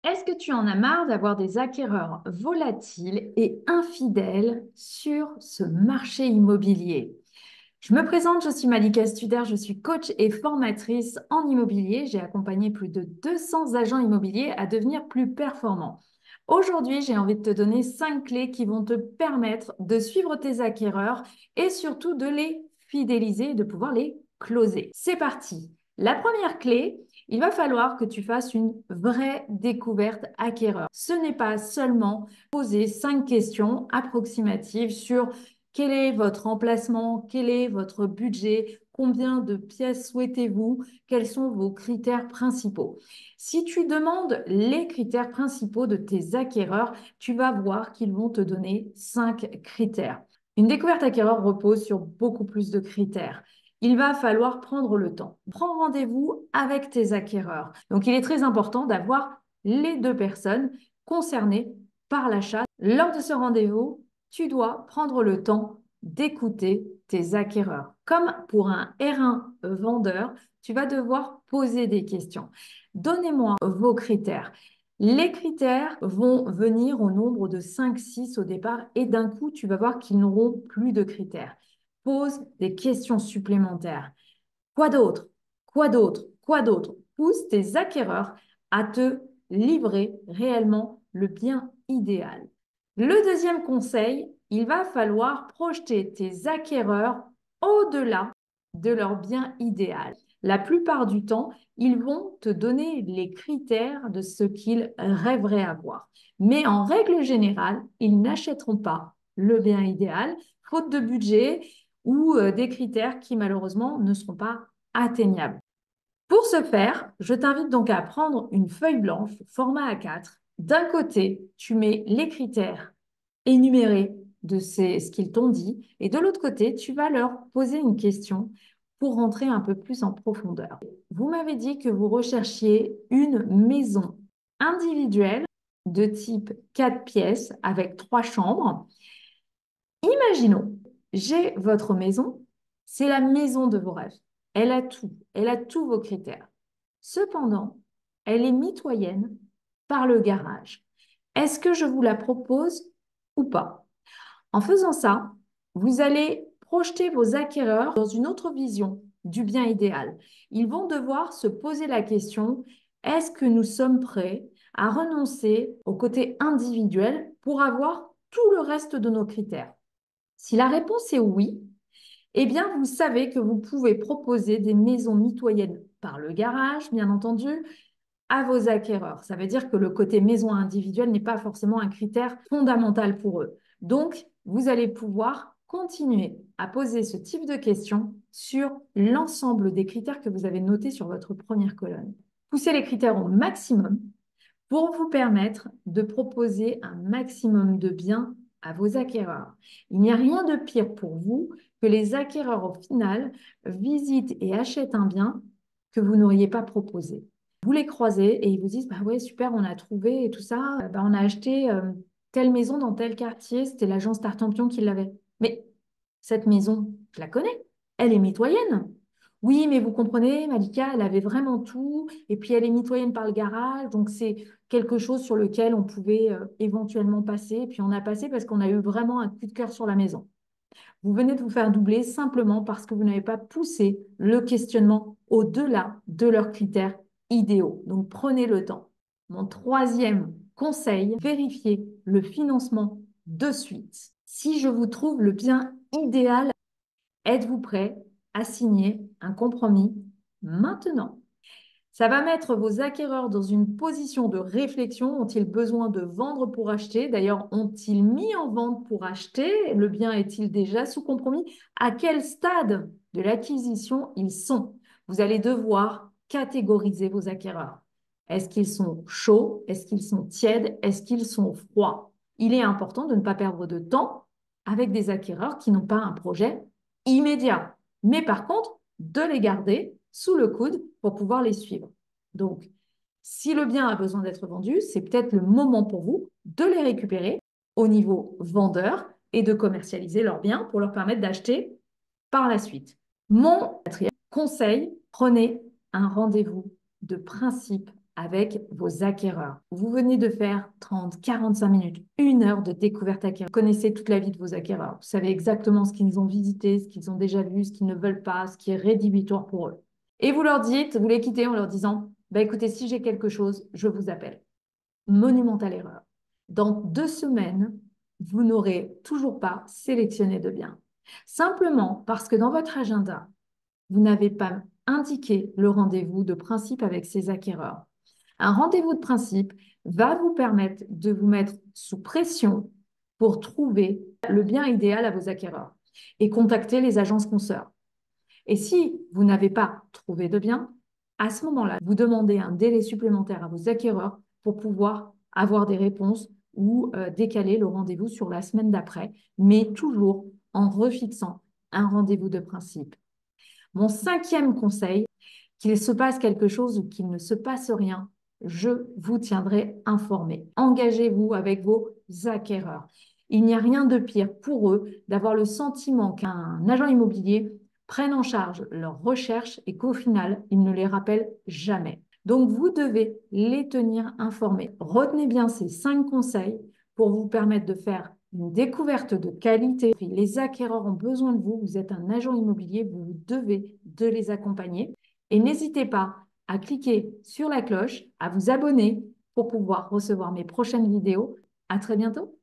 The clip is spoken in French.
Est-ce que tu en as marre d'avoir des acquéreurs volatiles et infidèles sur ce marché immobilier? Je me présente, je suis Malika Studer, je suis coach et formatrice en immobilier. J'ai accompagné plus de 200 agents immobiliers à devenir plus performants. Aujourd'hui, j'ai envie de te donner 5 clés qui vont te permettre de suivre tes acquéreurs et surtout de les fidéliser et de pouvoir les closer. C'est parti. La première clé, il va falloir que tu fasses une vraie découverte acquéreur. Ce n'est pas seulement poser 5 questions approximatives sur quel est votre emplacement, quel est votre budget, combien de pièces souhaitez-vous, quels sont vos critères principaux. Si tu demandes les critères principaux de tes acquéreurs, tu vas voir qu'ils vont te donner 5 critères. Une découverte acquéreur repose sur beaucoup plus de critères. Il va falloir prendre le temps. Prends rendez-vous avec tes acquéreurs. Donc, il est très important d'avoir les deux personnes concernées par l'achat. Lors de ce rendez-vous, tu dois prendre le temps d'écouter tes acquéreurs. Comme pour un R1 vendeur, tu vas devoir poser des questions. Donnez-moi vos critères. Les critères vont venir au nombre de 5, 6 au départ et d'un coup, tu vas voir qu'ils n'auront plus de critères. Pose des questions supplémentaires. Quoi d'autre? Quoi d'autre? Quoi d'autre? Pousse tes acquéreurs à te livrer réellement le bien idéal. Le deuxième conseil, il va falloir projeter tes acquéreurs au-delà de leur bien idéal. La plupart du temps, ils vont te donner les critères de ce qu'ils rêveraient avoir. Mais en règle générale, ils n'achèteront pas le bien idéal, faute de budget ou des critères qui malheureusement ne seront pas atteignables. Pour ce faire, je t'invite donc à prendre une feuille blanche, format A4. D'un côté, tu mets les critères énumérés de ce qu'ils t'ont dit, et de l'autre côté, tu vas leur poser une question pour rentrer un peu plus en profondeur. Vous m'avez dit que vous recherchiez une maison individuelle de type 4 pièces avec 3 chambres. Imaginons, j'ai votre maison, c'est la maison de vos rêves. Elle a tous vos critères. Cependant, elle est mitoyenne par le garage. Est-ce que je vous la propose ou pas? En faisant ça, vous allez projeter vos acquéreurs dans une autre vision du bien idéal. Ils vont devoir se poser la question, est-ce que nous sommes prêts à renoncer au côté individuel pour avoir tout le reste de nos critères? Si la réponse est oui, eh bien, vous savez que vous pouvez proposer des maisons mitoyennes par le garage, bien entendu, à vos acquéreurs. Ça veut dire que le côté maison individuelle n'est pas forcément un critère fondamental pour eux. Donc, vous allez pouvoir continuer à poser ce type de questions sur l'ensemble des critères que vous avez notés sur votre première colonne. Poussez les critères au maximum pour vous permettre de proposer un maximum de biens à vos acquéreurs. Il n'y a rien de pire pour vous que les acquéreurs au final visitent et achètent un bien que vous n'auriez pas proposé. Vous les croisez et ils vous disent, bah ouais, super, on a trouvé et tout ça, bah, on a acheté telle maison dans tel quartier, c'était l'agence Tartampion qui l'avait. Mais cette maison, je la connais, elle est mitoyenne. Oui, mais vous comprenez, Malika, elle avait vraiment tout, et puis elle est mitoyenne par le garage, donc c'est quelque chose sur lequel on pouvait éventuellement passer, et puis on a passé parce qu'on a eu vraiment un coup de cœur sur la maison. Vous venez de vous faire doubler simplement parce que vous n'avez pas poussé le questionnement au-delà de leurs critères idéaux. Donc prenez le temps. Mon troisième conseil, vérifiez le financement de suite. Si je vous trouve le bien idéal, êtes-vous prêt à signer un compromis maintenant? Ça va mettre vos acquéreurs dans une position de réflexion. Ont-ils besoin de vendre pour acheter? D'ailleurs, ont-ils mis en vente pour acheter? Le bien est-il déjà sous compromis? À quel stade de l'acquisition ils sont? Vous allez devoir catégoriser vos acquéreurs. Est-ce qu'ils sont chauds? Est-ce qu'ils sont tièdes? Est-ce qu'ils sont froids? Il est important de ne pas perdre de temps avec des acquéreurs qui n'ont pas un projet immédiat. Mais par contre, de les garder sous le coude pour pouvoir les suivre. Donc, si le bien a besoin d'être vendu, c'est peut-être le moment pour vous de les récupérer au niveau vendeur et de commercialiser leurs biens pour leur permettre d'acheter par la suite. Mon quatrième conseil, prenez un rendez-vous de principe avec vos acquéreurs. Vous venez de faire 30, 45 minutes, 1 heure de découverte acquéreur. Vous connaissez toute la vie de vos acquéreurs. Vous savez exactement ce qu'ils ont visité, ce qu'ils ont déjà vu, ce qu'ils ne veulent pas, ce qui est rédhibitoire pour eux. Et vous leur dites, vous les quittez en leur disant, bah écoutez, si j'ai quelque chose, je vous appelle. Monumentale erreur. Dans 2 semaines, vous n'aurez toujours pas sélectionné de biens. Simplement parce que dans votre agenda, vous n'avez pas indiqué le rendez-vous de principe avec ces acquéreurs. Un rendez-vous de principe va vous permettre de vous mettre sous pression pour trouver le bien idéal à vos acquéreurs et contacter les agences consoeurs. Et si vous n'avez pas trouvé de bien, à ce moment-là, vous demandez un délai supplémentaire à vos acquéreurs pour pouvoir avoir des réponses ou décaler le rendez-vous sur la semaine d'après, mais toujours en refixant un rendez-vous de principe. Mon 5e conseil, qu'il se passe quelque chose ou qu'il ne se passe rien, je vous tiendrai informé. Engagez-vous avec vos acquéreurs. Il n'y a rien de pire pour eux d'avoir le sentiment qu'un agent immobilier prenne en charge leurs recherches et qu'au final, il ne les rappelle jamais. Donc, vous devez les tenir informés. Retenez bien ces 5 conseils pour vous permettre de faire une découverte de qualité. Les acquéreurs ont besoin de vous. Vous êtes un agent immobilier, vous devez de les accompagner. Et n'hésitez pas à cliquer sur la cloche, à vous abonner pour pouvoir recevoir mes prochaines vidéos. À très bientôt.